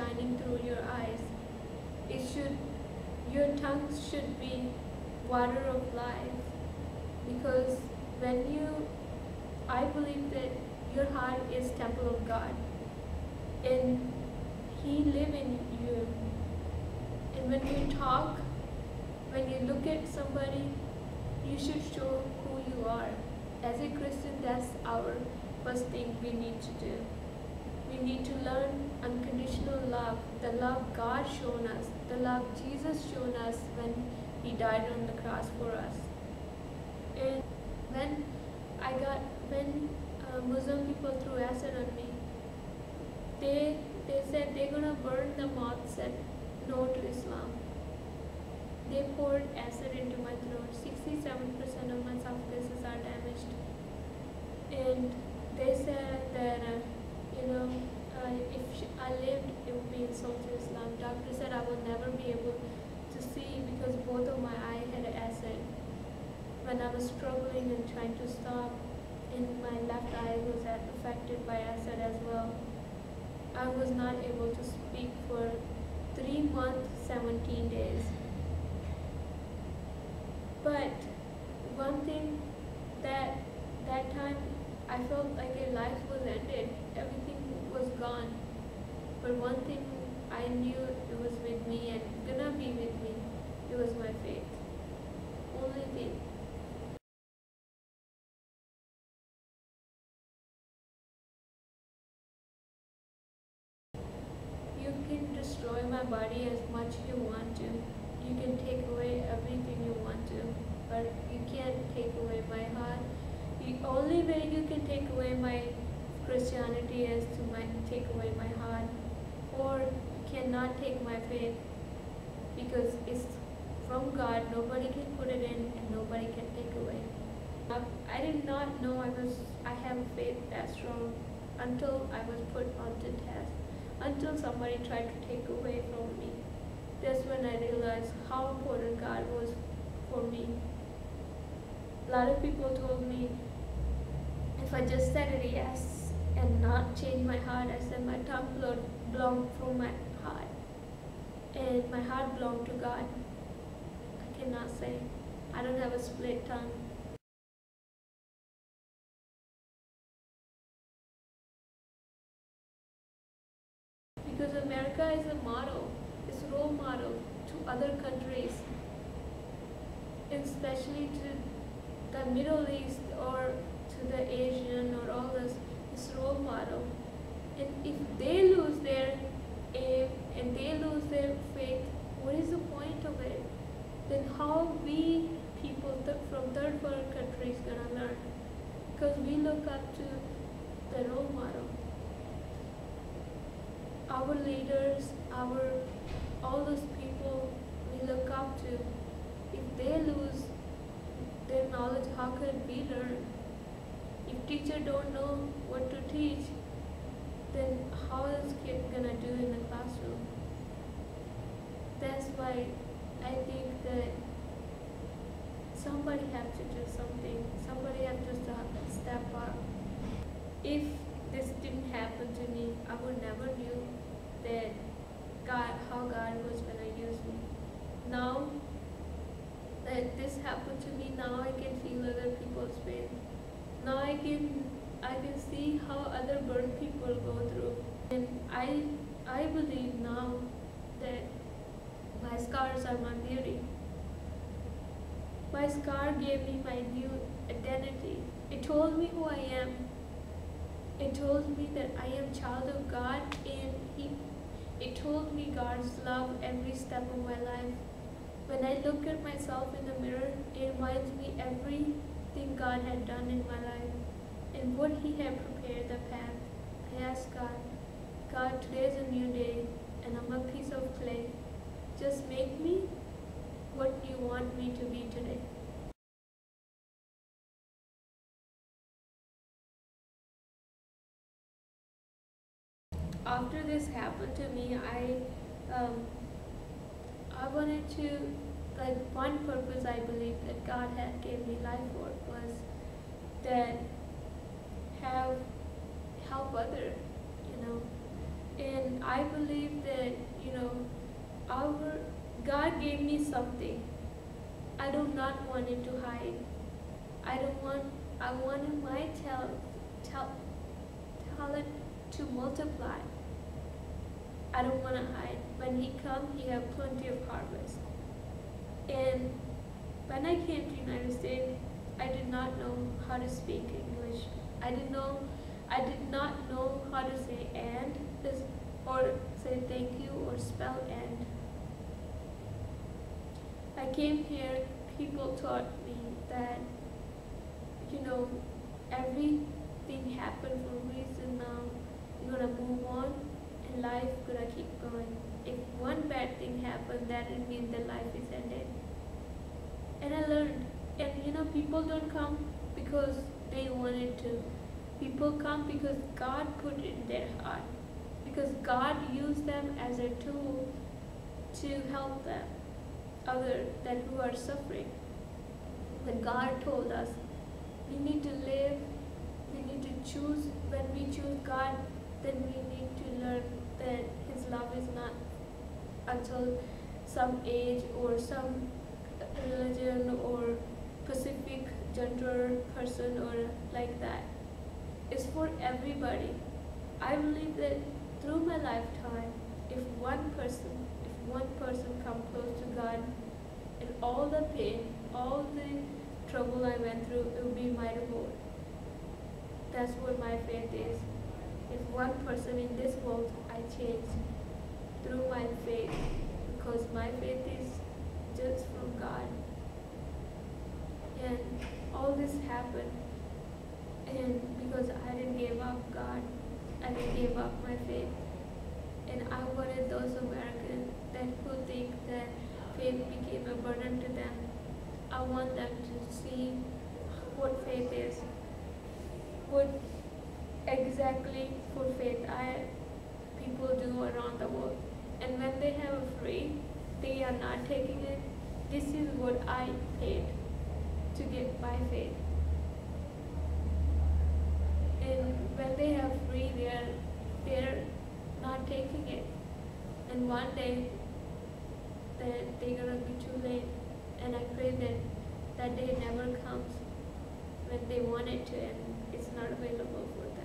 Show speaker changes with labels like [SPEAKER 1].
[SPEAKER 1] shining through your eyes. Your tongue should be water of life, because I believe that your heart is temple of God, and He lives in you. And when you talk, when you look at somebody, you should show who you are. As a Christian, that's our first thing we need to do. We need to learn unconditional love, the love God shown us, the love Jesus shown us when He died on the cross for us. And when Muslim people threw acid on me, they said they're gonna burn the mosque, said no to Islam. They poured acid into my throat. 67% of my esophaguses are damaged. And they said that, if I lived, it would be insult to Islam. Doctor said I would never be able to see because both of my eyes had acid. When I was struggling and trying to stop, and my left eye was affected by acid as well, I was not able to speak for 3 months, 17 days. But one thing that time I felt like a life was ended, everything was gone. But one thing I knew it was with me and gonna be with me, it was my faith. Only thing. You can destroy my body as much you want to. You can take away everything you want to, but you can't take away my heart. The only way you can take away my Christianity is to take away my heart, or you cannot take my faith, because it's from God. Nobody can put it in and nobody can take away. I did not know I have a faith that strong until I was put onto test, until somebody tried to take away from me. That's when I realized how important God was for me. A lot of people told me if I just said a yes and not change my heart, I said my tongue belonged from my heart, and my heart belonged to God. I cannot say. I don't have a split tongue. Because America is a model, it's a role model to other countries, especially to the Middle East or to the Asian or all this. It's a role model. And if they lose their aim and they lose their faith, what is the point of it? Then how we people from third world countries gonna learn? Because we look up to the role model. Our leaders, all those people we look up to, if they lose their knowledge, how could we learn? If teacher don't know what to teach, then how is kid gonna do in the classroom? That's why I think that somebody have to do something. Somebody have to step up. If this didn't happen to me, I would never knew that how God was gonna use me. Now that this happened to me, now I can feel other people's pain. Now I can see how other burnt people go through. And I believe now that my scars are my beauty. My scar gave me my new identity. It told me who I am. It told me that I am child of God, and it told me God's love every step of my life. When I look at myself in the mirror, it reminds me everything God had done in my life and what He had prepared the path. I ask God, today is a new day and I'm a piece of clay. Just make me what you want me to be today. After this happened to me, I wanted to, one purpose I believe that God had gave me life for was that help other, And I believe that, our God gave me something. I do not want it to hide. I wanted my talent to multiply. I don't want to hide. When He comes, He have plenty of harvest. And when I came to United States, I did not know how to speak English. I did not know how to say and or say thank you or spell and. I came here, people taught me that, everything happened for a reason now. You're gonna move on and life gonna keep going. If one bad thing happened, that didn't mean that life is ended. And I learned. And people don't come because they wanted to. People come because God put it in their heart. Because God used them as a tool to help them, other than who are suffering. When God told us, we need to live, we need to choose. When we choose God, then we need to learn that His love is not until some age or some religion or specific gender person or like that. It's for everybody. I believe that through my lifetime, if one person come close to God, and all the pain, all the trouble I went through, it will be my reward. That's what my faith is. If one person in this world I change through my faith, because my faith is just from God. And all this happened, and because I didn't give up God, I didn't give up my faith. And I wanted those Americans who think that faith became a burden to them. I want them to see what faith is, what exactly for faith people do around the world. And when they have a free, they are not taking it. This is what I paid to get my faith. And when they have free, they're not taking it. And one day, that they're gonna be too late. And I pray that day never comes when they want it to, and it's not available for them.